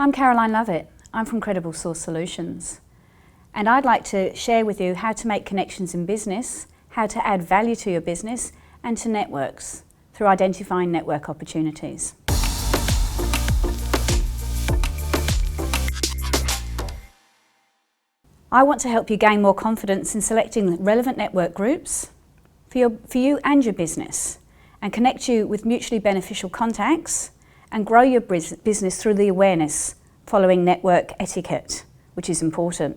I'm Caroline Lovett. I'm from Credible Source Solutions, and I'd like to share with you how to make connections in business, how to add value to your business and to networks through identifying network opportunities. I want to help you gain more confidence in selecting relevant network groups for you and your business, and connect you with mutually beneficial contacts and grow your business through the awareness following network etiquette, which is important.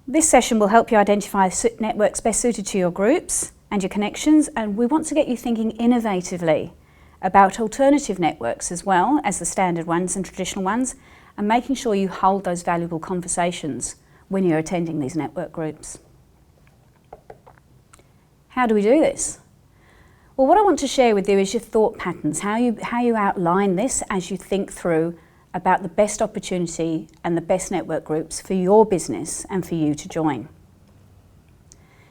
This session will help you identify networks best suited to your groups and your connections, and we want to get you thinking innovatively about alternative networks as well as the standard ones and traditional ones, and making sure you hold those valuable conversations when you're attending these network groups. How do we do this? Well, what I want to share with you is your thought patterns, how you outline this as you think through about the best opportunity and the best network groups for your business and for you to join.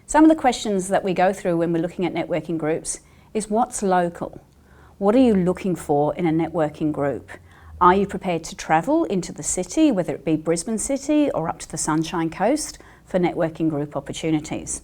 Some of the questions that we go through when we're looking at networking groups is what's local? What are you looking for in a networking group? Are you prepared to travel into the city, whether it be Brisbane City or up to the Sunshine Coast, for networking group opportunities?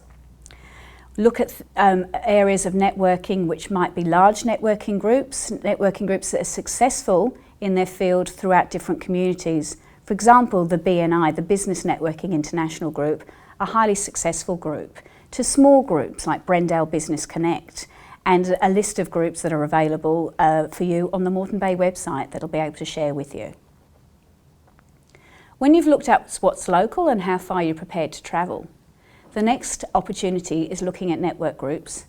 Look at areas of networking which might be large networking groups that are successful in their field throughout different communities. For example, the BNI, the Business Networking International Group, a highly successful group, to small groups like Brendale Business Connect, and a list of groups that are available for you on the Moreton Bay website that I'll be able to share with you. When you've looked at what's local and how far you're prepared to travel, the next opportunity is looking at network groups.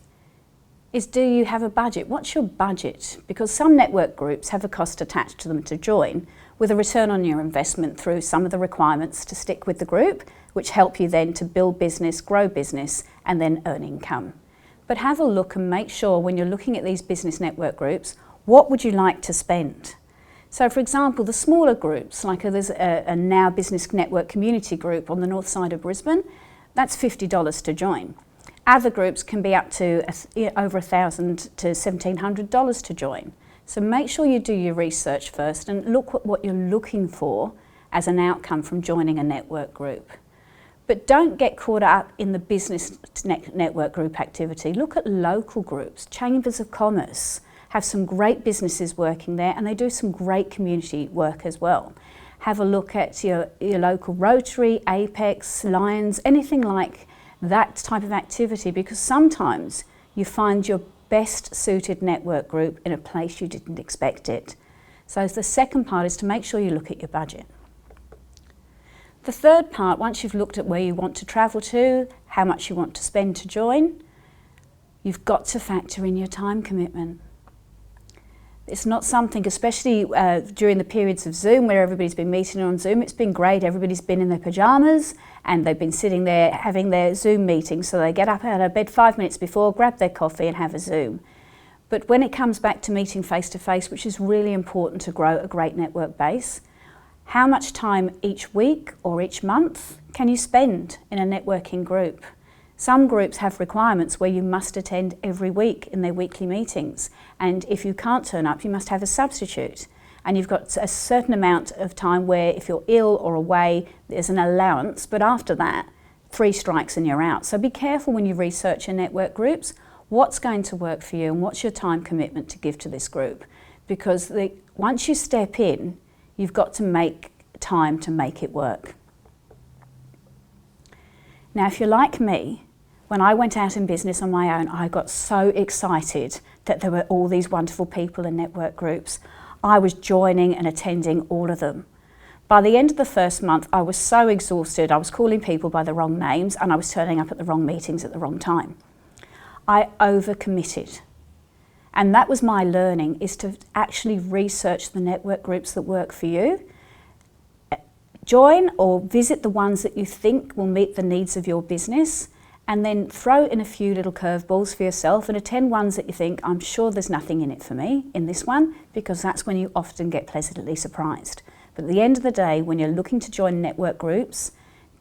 Do you have a budget? What's your budget? Because some network groups have a cost attached to them to join, with a return on your investment through some of the requirements to stick with the group, which help you then to build business, grow business, and then earn income. But have a look and make sure when you're looking at these business network groups, what would you like to spend? So for example, the smaller groups, like there's a Now Business Network Community Group on the north side of Brisbane, that's $50 to join. Other groups can be up to over $1,000 to $1,700 to join. So make sure you do your research first and look at what you're looking for as an outcome from joining a network group. But don't get caught up in the business network group activity. Look at local groups. Chambers of Commerce have some great businesses working there, and they do some great community work as well. Have a look at your local Rotary, Apex, Lions, anything like that type of activity, because sometimes you find your best suited network group in a place you didn't expect it. So the second part is to make sure you look at your budget. The third part, once you've looked at where you want to travel to, how much you want to spend to join, you've got to factor in your time commitment. It's not something, especially during the periods of Zoom where everybody's been meeting on Zoom, it's been great. Everybody's been in their pyjamas and they've been sitting there having their Zoom meeting. So they get up out of bed 5 minutes before, grab their coffee and have a Zoom. But when it comes back to meeting face to face, which is really important to grow a great network base, how much time each week or each month can you spend in a networking group? Some groups have requirements where you must attend every week in their weekly meetings, and if you can't turn up, you must have a substitute. And you've got a certain amount of time where if you're ill or away, there's an allowance, but after that, 3 strikes and you're out. So be careful when you research your network groups, what's going to work for you and what's your time commitment to give to this group. Because once you step in, you've got to make time to make it work. Now, if you're like me, when I went out in business on my own, I got so excited that there were all these wonderful people in network groups. I was joining and attending all of them. By the end of the first month, I was so exhausted. I was calling people by the wrong names and I was turning up at the wrong meetings at the wrong time. I overcommitted. And that was my learning, is to actually research the network groups that work for you. Join or visit the ones that you think will meet the needs of your business, and then throw in a few little curveballs for yourself and attend ones that you think, I'm sure there's nothing in it for me in this one, because that's when you often get pleasantly surprised. But at the end of the day, when you're looking to join network groups,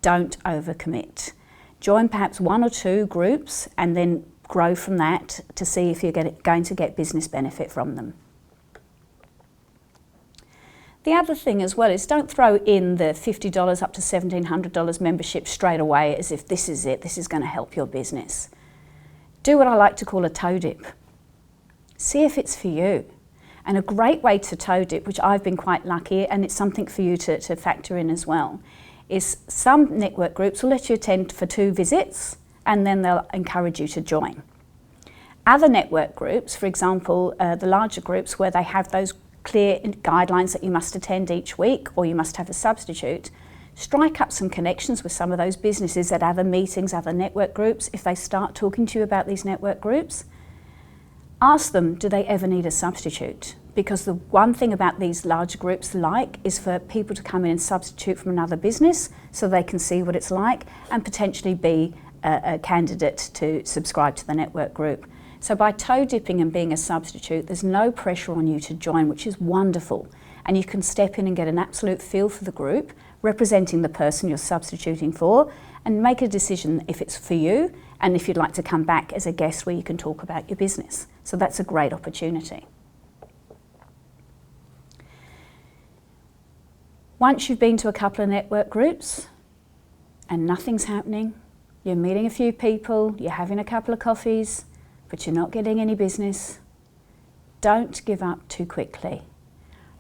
don't overcommit. Join perhaps 1 or 2 groups and then grow from that to see if you're going to get business benefit from them. The other thing as well is don't throw in the $50 up to $1,700 membership straight away as if this is it, this is going to help your business. Do what I like to call a toe dip. See if it's for you. And a great way to toe dip, which I've been quite lucky, and it's something for you to factor in as well, is some network groups will let you attend for 2 visits and then they'll encourage you to join. Other network groups, for example, the larger groups where they have those clear guidelines that you must attend each week or you must have a substitute, strike up some connections with some of those businesses at other meetings, other network groups. If they start talking to you about these network groups, ask them, do they ever need a substitute? Because the one thing about these large groups is for people to come in and substitute from another business so they can see what it's like and potentially be a candidate to subscribe to the network group. So by toe dipping and being a substitute, there's no pressure on you to join, which is wonderful. And you can step in and get an absolute feel for the group, representing the person you're substituting for, and make a decision if it's for you and if you'd like to come back as a guest where you can talk about your business. So that's a great opportunity. Once you've been to a couple of network groups and nothing's happening, you're meeting a few people, you're having a couple of coffees, but you're not getting any business, don't give up too quickly.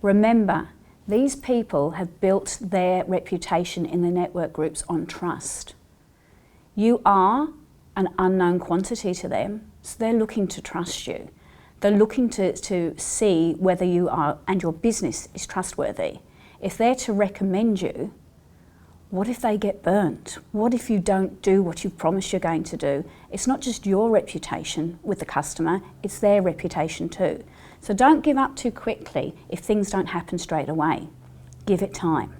Remember, these people have built their reputation in the network groups on trust. You are an unknown quantity to them, so they're looking to trust you. They're looking to see whether you are and your business is trustworthy. If they're to recommend you, what if they get burnt? What if you don't do what you've promised you're going to do? It's not just your reputation with the customer, it's their reputation too. So don't give up too quickly if things don't happen straight away. Give it time.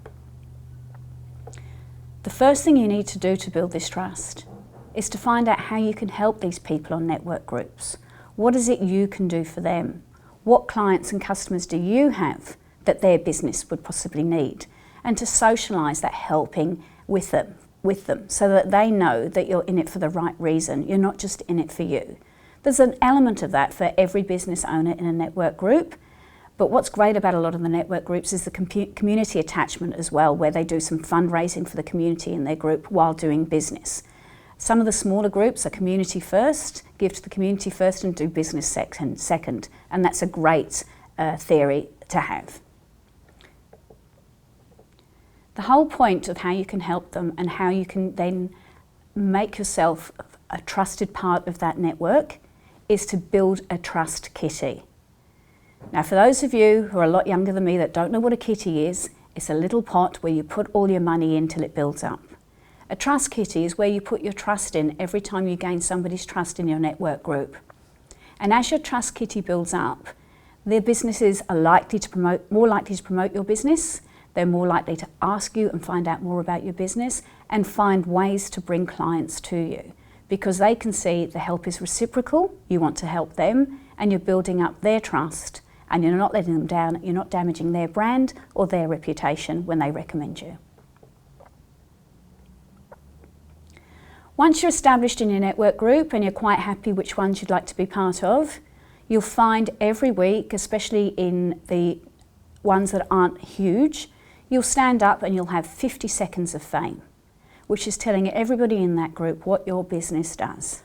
The first thing you need to do to build this trust is to find out how you can help these people on network groups. What is it you can do for them? What clients and customers do you have that their business would possibly need? And to socialise that helping with them so that they know that you're in it for the right reason. You're not just in it for you. There's an element of that for every business owner in a network group, but what's great about a lot of the network groups is the community attachment as well, where they do some fundraising for the community in their group while doing business. Some of the smaller groups are community first, give to the community first and do business second, and that's a great theory to have. The whole point of how you can help them and how you can then make yourself a trusted part of that network is to build a trust kitty. Now, for those of you who are a lot younger than me that don't know what a kitty is, it's a little pot where you put all your money in till it builds up. A trust kitty is where you put your trust in every time you gain somebody's trust in your network group. And as your trust kitty builds up, their businesses are more likely to promote your business. They're more likely to ask you and find out more about your business and find ways to bring clients to you because they can see the help is reciprocal, you want to help them, and you're building up their trust and you're not letting them down, you're not damaging their brand or their reputation when they recommend you. Once you're established in your network group and you're quite happy which ones you'd like to be part of, you'll find every week, especially in the ones that aren't huge, you'll stand up and you'll have 50 seconds of fame, which is telling everybody in that group what your business does.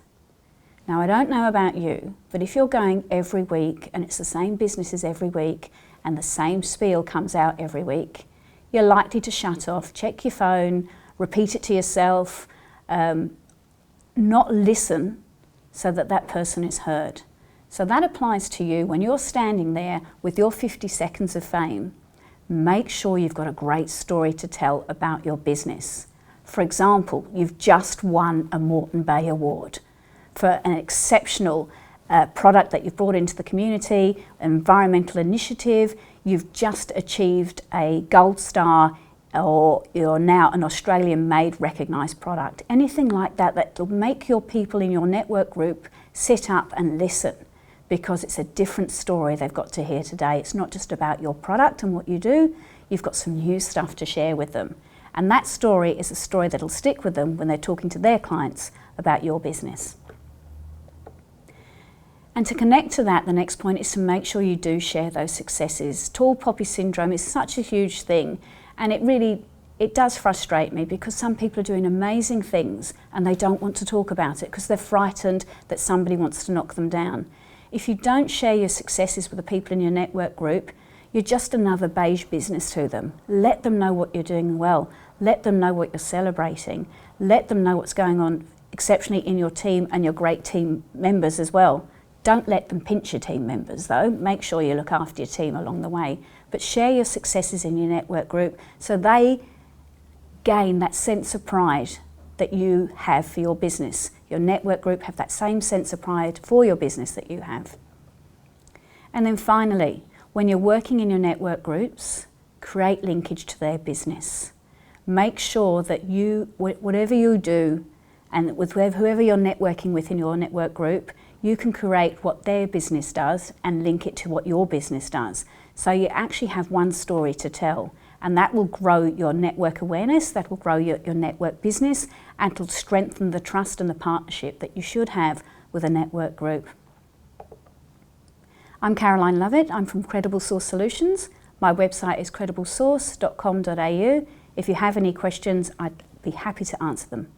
Now, I don't know about you, but if you're going every week and it's the same businesses every week and the same spiel comes out every week, you're likely to shut off, check your phone, repeat it to yourself, not listen so that that person is heard. So that applies to you when you're standing there with your 50 seconds of fame. Make sure you've got a great story to tell about your business. For example, you've just won a Moreton Bay Award for an exceptional product that you've brought into the community, an environmental initiative, you've just achieved a gold star, or you're now an Australian-made recognised product. Anything like that that will make your people in your network group sit up and listen, because it's a different story they've got to hear today. It's not just about your product and what you do, you've got some new stuff to share with them. And that story is a story that'll stick with them when they're talking to their clients about your business. And to connect to that, the next point is to make sure you do share those successes. Tall poppy syndrome is such a huge thing, and it does frustrate me because some people are doing amazing things and they don't want to talk about it because they're frightened that somebody wants to knock them down. If you don't share your successes with the people in your network group, you're just another beige business to them. Let them know what you're doing well. Let them know what you're celebrating. Let them know what's going on exceptionally in your team and your great team members as well. Don't let them pinch your team members though. Make sure you look after your team along the way. But share your successes in your network group so they gain that sense of pride that you have for your business. Your network group have that same sense of pride for your business that you have. And then finally, when you're working in your network groups, create linkage to their business. Make sure that you, whatever you do, and with whoever you're networking with in your network group, you can create what their business does and link it to what your business does. So you actually have one story to tell, and that will grow your network awareness, that will grow your network business, and it'll strengthen the trust and the partnership that you should have with a network group. I'm Caroline Lovett, I'm from Credible Source Solutions. My website is crediblesource.com.au. If you have any questions, I'd be happy to answer them.